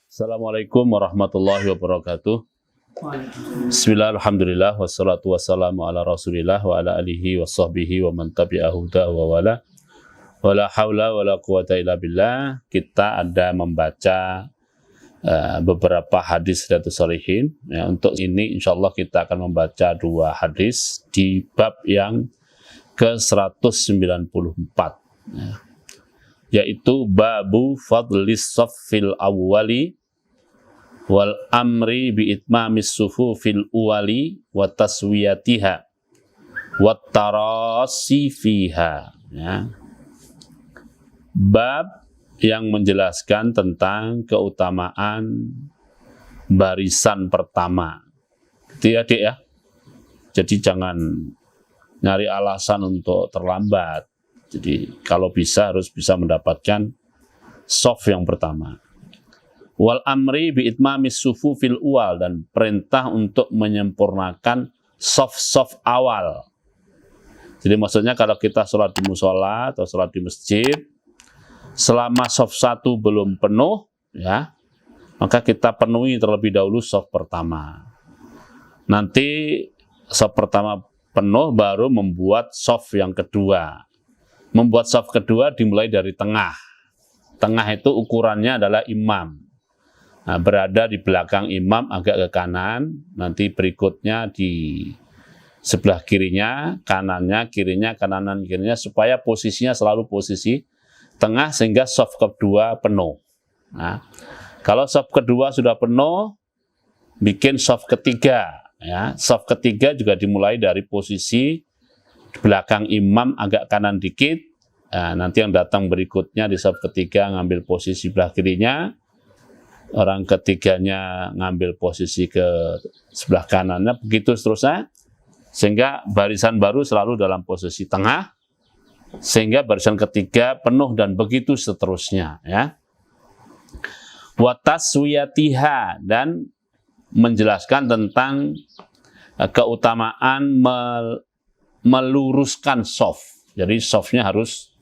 Assalamualaikum warahmatullahi wabarakatuh. Bismillah, alhamdulillah, wassalatu wassalamu ala rasulillah wa ala alihi wa sahbihi wa man tabi'ahu wa wala. Wala hawla wala quwata illa billah. Kita ada membaca beberapa hadis Riyadhus Shalihin. Ya, untuk ini insyaallah kita akan membaca dua hadis di bab yang ke-194. Ya, yaitu babu fadlis saffil awwali wal amri bi itmamis sufufil uwali wa taswiyatiha wa tarasi fiha. Ya. Bab yang menjelaskan tentang keutamaan barisan pertama. Itu ya, Dik ya. Jadi jangan nyari alasan untuk terlambat. Jadi kalau bisa harus bisa mendapatkan soft yang pertama. Wal amri bi itmamis sufufil uwal, dan perintah untuk menyempurnakan soft awal. Jadi maksudnya kalau kita sholat di musola atau sholat di masjid, selama soft 1 belum penuh, ya, maka kita penuhi terlebih dahulu soft pertama. Nanti soft pertama penuh baru membuat soft yang kedua. Membuat soft kedua dimulai dari tengah. Tengah itu ukurannya adalah imam. Nah, berada di belakang imam agak ke kanan, nanti berikutnya di sebelah kirinya, kanannya, kirinya, kanan kirinya, supaya posisinya selalu posisi tengah sehingga soft kedua penuh. Nah, kalau soft kedua sudah penuh, bikin soft ketiga. Ya, soft ketiga juga dimulai dari posisi belakang imam agak kanan dikit. Nah, nanti yang datang berikutnya di soft ketiga ngambil posisi sebelah kirinya, orang ketiganya ngambil posisi ke sebelah kanannya, begitu seterusnya, sehingga barisan baru selalu dalam posisi tengah, sehingga barisan ketiga penuh, dan begitu seterusnya, ya. Wa taswiyatiha, dan menjelaskan tentang keutamaan meluruskan soft. Jadi softnya harus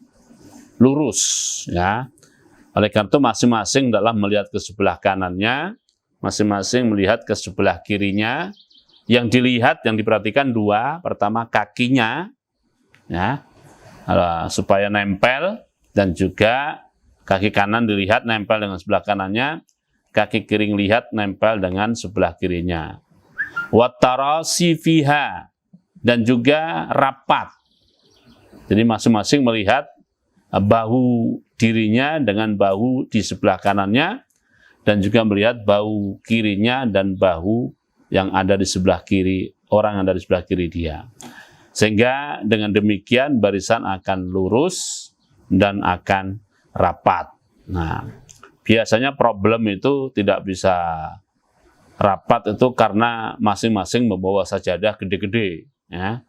lurus, ya. Oleh karena itu masing-masing dalam melihat ke sebelah kanannya, masing-masing melihat ke sebelah kirinya. Yang dilihat, yang diperhatikan dua. Pertama kakinya, ya, supaya nempel, dan juga kaki kanan dilihat nempel dengan sebelah kanannya, kaki kiri lihat nempel dengan sebelah kirinya. Wa tarasi fiha, dan juga rapat. Jadi masing-masing melihat bahu dirinya dengan bahu di sebelah kanannya, dan juga melihat bahu kirinya dan bahu yang ada di sebelah kiri, orang yang ada di sebelah kiri dia. Sehingga dengan demikian barisan akan lurus dan akan rapat. Nah, biasanya problem itu tidak bisa rapat itu karena masing-masing membawa sajadah gede-gede, ya.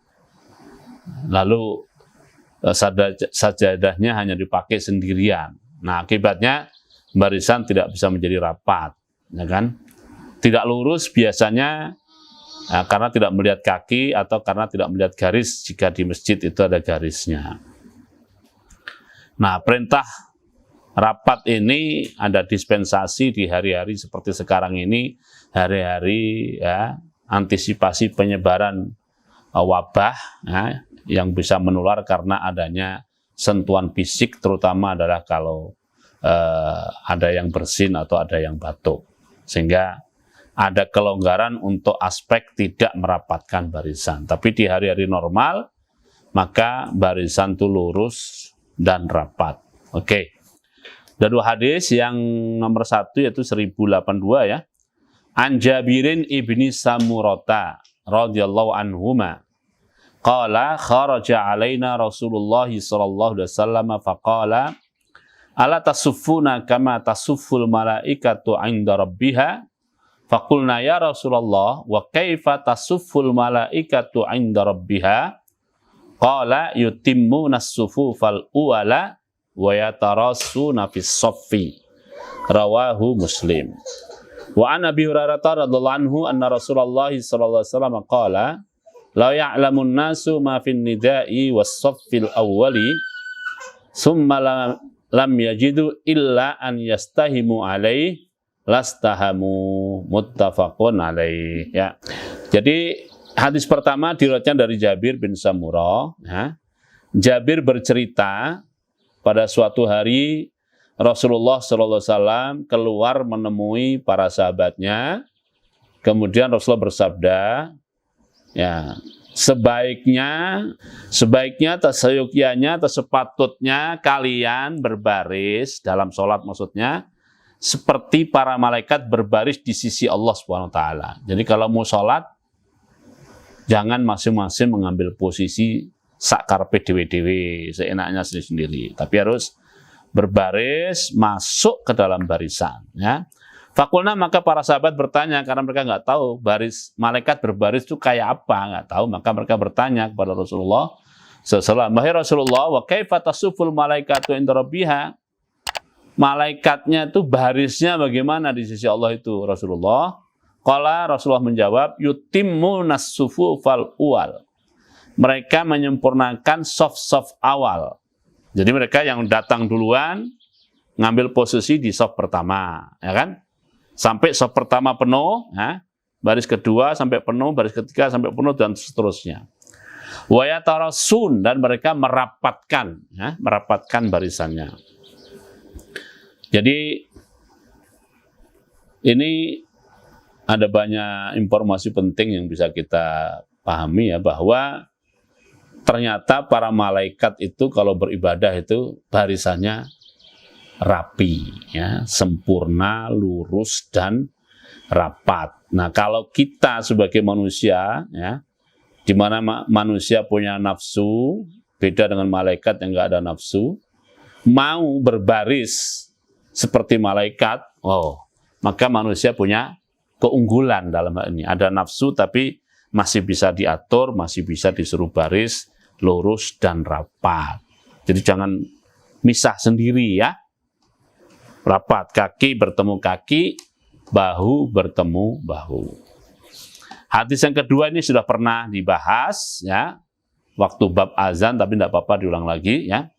Lalu sajadahnya hanya dipakai sendirian. Nah, akibatnya barisan tidak bisa menjadi rapat, ya kan? Tidak lurus biasanya karena tidak melihat kaki atau karena tidak melihat garis, jika di masjid itu ada garisnya. Nah, perintah rapat ini ada dispensasi di hari-hari seperti sekarang ini, hari-hari, ya, antisipasi penyebaran wabah, ya, yang bisa menular karena adanya sentuhan fisik, terutama adalah kalau ada yang bersin atau ada yang batuk. Sehingga ada kelonggaran untuk aspek tidak merapatkan barisan. Tapi di hari-hari normal, maka barisan itu lurus dan rapat. Oke. Ada dua hadis, yang nomor 1 yaitu 1082, ya. An Jabirin ibni Samurata radhiyallahu anhuma qala kharaja alaina Rasulullah sallallahu alaihi wasallam faqala ala tasuffuna kama tasufful malaikatu 'inda rabbiha faqulna ya Rasulullah wa kaifa tasufful malaikatu 'inda rabbiha qala yutimmuna as-sufufal uwala wa yatarassuna fis saffi. Rawahu Muslim. Wa an Abi Hurairah radhiyallahu anhu anna Rasulullah sallallahu alaihi wasallam qala la ya'lamun nasu ma fin nida'i was saffil awwali summa lam yajidu illa an yastahimu alaihi lastahamu, muttafaqun alaih. Ya. Jadi hadis pertama diriwayatkan dari Jabir bin Samurah. Ya. Jabir bercerita pada suatu hari Rasulullah SAW keluar menemui para sahabatnya. Kemudian Rasulullah bersabda, ya, sebaiknya, tasayyukianya, sepatutnya kalian berbaris dalam sholat, maksudnya seperti para malaikat berbaris di sisi Allah SWT. Jadi kalau mau sholat, jangan masing-masing mengambil posisi sakarpe dewe-dewe, seenaknya sendiri-sendiri, tapi harus berbaris masuk ke dalam barisan. Ya. Fakulna, maka para sahabat bertanya, karena mereka nggak tahu malaikat berbaris itu kayak apa, nggak tahu, maka mereka bertanya kepada Rasulullah SAW, wahai Rasulullah, wa kaifa tasuful malaikatu inda rabbiha, malaikatnya itu barisnya bagaimana di sisi Allah itu, Rasulullah? Qala, Rasulullah menjawab, yutimmu nasufu fal uwal, mereka menyempurnakan soft awal. Jadi mereka yang datang duluan ngambil posisi di soft pertama, ya kan? Sampai soft pertama penuh, ya, baris kedua sampai penuh, baris ketiga sampai penuh, dan seterusnya. Wa yatarasun, dan mereka merapatkan, ya, merapatkan barisannya. Jadi ini ada banyak informasi penting yang bisa kita pahami, ya, bahwa ternyata para malaikat itu kalau beribadah itu barisannya rapi, ya, sempurna, lurus, dan rapat. Nah, kalau kita sebagai manusia, ya, di mana manusia punya nafsu, beda dengan malaikat yang nggak ada nafsu, mau berbaris seperti malaikat, maka manusia punya keunggulan dalam hal ini. Ada nafsu tapi masih bisa diatur, masih bisa disuruh baris, lurus, dan rapat. Jadi jangan misah sendiri, ya. Rapat, kaki bertemu kaki, bahu bertemu bahu. Hadis yang kedua ini sudah pernah dibahas, ya, waktu bab azan, tapi tidak apa-apa diulang lagi, ya.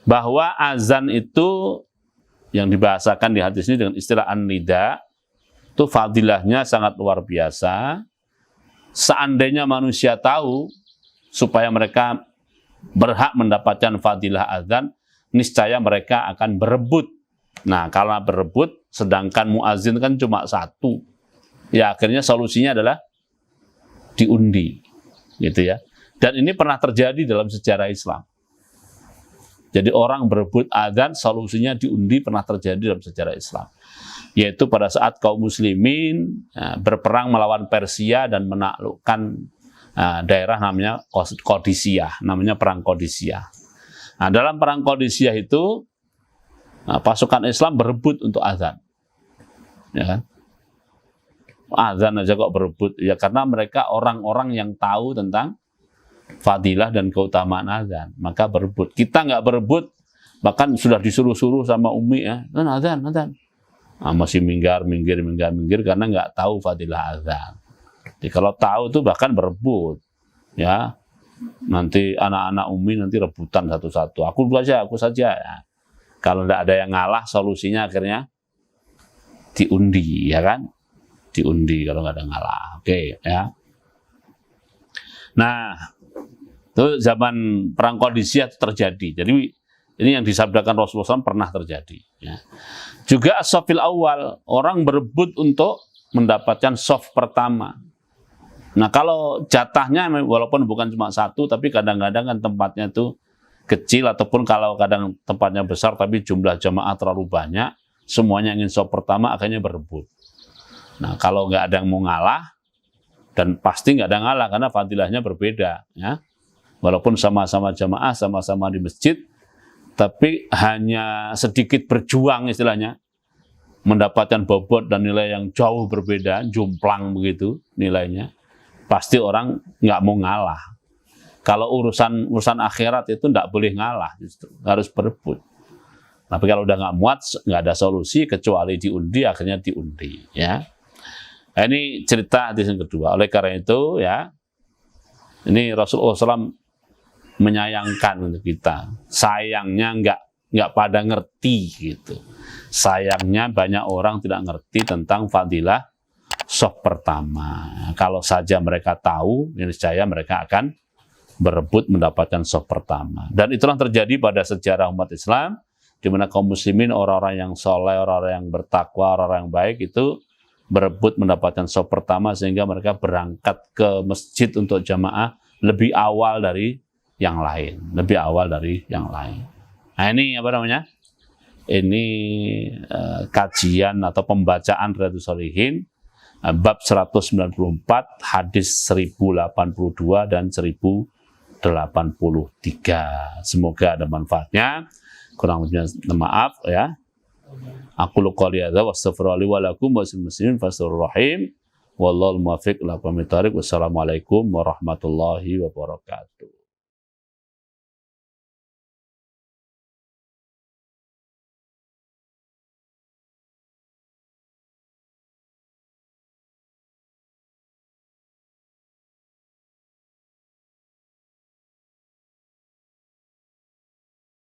Bahwa azan itu yang dibahasakan di hadis ini dengan istilah an-nida, itu fadilahnya sangat luar biasa. Seandainya manusia tahu supaya mereka berhak mendapatkan fadilah azan, niscaya mereka akan berebut. Nah, kalau berebut, sedangkan muazin kan cuma satu, ya akhirnya solusinya adalah diundi, gitu ya. Dan ini pernah terjadi dalam sejarah Islam. Jadi orang berebut azan, solusinya diundi, pernah terjadi dalam sejarah Islam. Yaitu pada saat kaum muslimin berperang melawan Persia dan menaklukkan daerah namanya Qadisiyah, namanya perang Qadisiyah. Nah, dalam perang Qadisiyah itu pasukan Islam berebut untuk azan, ya kan? Azan aja kok berebut, ya karena mereka orang-orang yang tahu tentang fadilah dan keutamaan azan, maka berebut. Kita nggak berebut, bahkan sudah disuruh-suruh sama Umi, ya, kan azan. Masih minggir karena nggak tahu fadilah azan. Jadi kalau tahu tuh bahkan berebut, ya. Nanti anak-anak Umi nanti rebutan satu-satu. Aku saja. Ya. Kalau tidak ada yang ngalah, solusinya akhirnya diundi, ya kan? Diundi kalau nggak ada ngalah. Oke, ya. Nah, itu zaman perang Qadisiyah itu terjadi. Jadi ini yang disabdakan Rasulullah SAW pernah terjadi. Ya. Juga as-safil awal, orang berebut untuk mendapatkan saf pertama. Nah, kalau jatahnya walaupun bukan cuma satu, tapi kadang-kadang kan tempatnya itu kecil, ataupun kalau kadang tempatnya besar tapi jumlah jamaah terlalu banyak, semuanya ingin saf pertama, akhirnya berebut. Nah, kalau nggak ada yang mau ngalah, dan pasti nggak ada yang ngalah karena fadilahnya berbeda, ya. Walaupun sama-sama jamaah, sama-sama di masjid, tapi hanya sedikit berjuang istilahnya, mendapatkan bobot dan nilai yang jauh berbeda, jomplang begitu nilainya, pasti orang nggak mau ngalah. Kalau urusan akhirat itu nggak boleh ngalah, justru harus berebut. Tapi kalau udah nggak muat, nggak ada solusi kecuali diundi, akhirnya diundi, ya. Nah, ini cerita hadis yang kedua. Oleh karena itu, ya, ini Rasulullah SAW menyayangkan untuk kita. Sayangnya nggak nggak pada ngerti gitu. Sayangnya banyak orang tidak ngerti tentang fadilah shaf pertama. Kalau saja mereka tahu, niscaya mereka akan berebut mendapatkan shaf pertama. Dan itulah terjadi pada sejarah umat Islam, di mana kaum muslimin, orang-orang yang soleh, orang-orang yang bertakwa, orang-orang yang baik itu berebut mendapatkan shaf pertama, sehingga mereka berangkat ke masjid untuk jamaah lebih awal dari yang lain, lebih awal dari yang lain. Nah ini apa namanya? Ini kajian atau pembacaan Riyadhus Shalihin bab 194, hadis 1082 dan 1083. Semoga ada manfaatnya. Kurang lebihnya maaf ya. Aku qouli hadza wa astaghfirullahi wa lakum wa muslimin fastaghfiruhu. Wallahul muwaffiq ila aqwamit thoriq. Wassalamualaikum warahmatullahi wabarakatuh.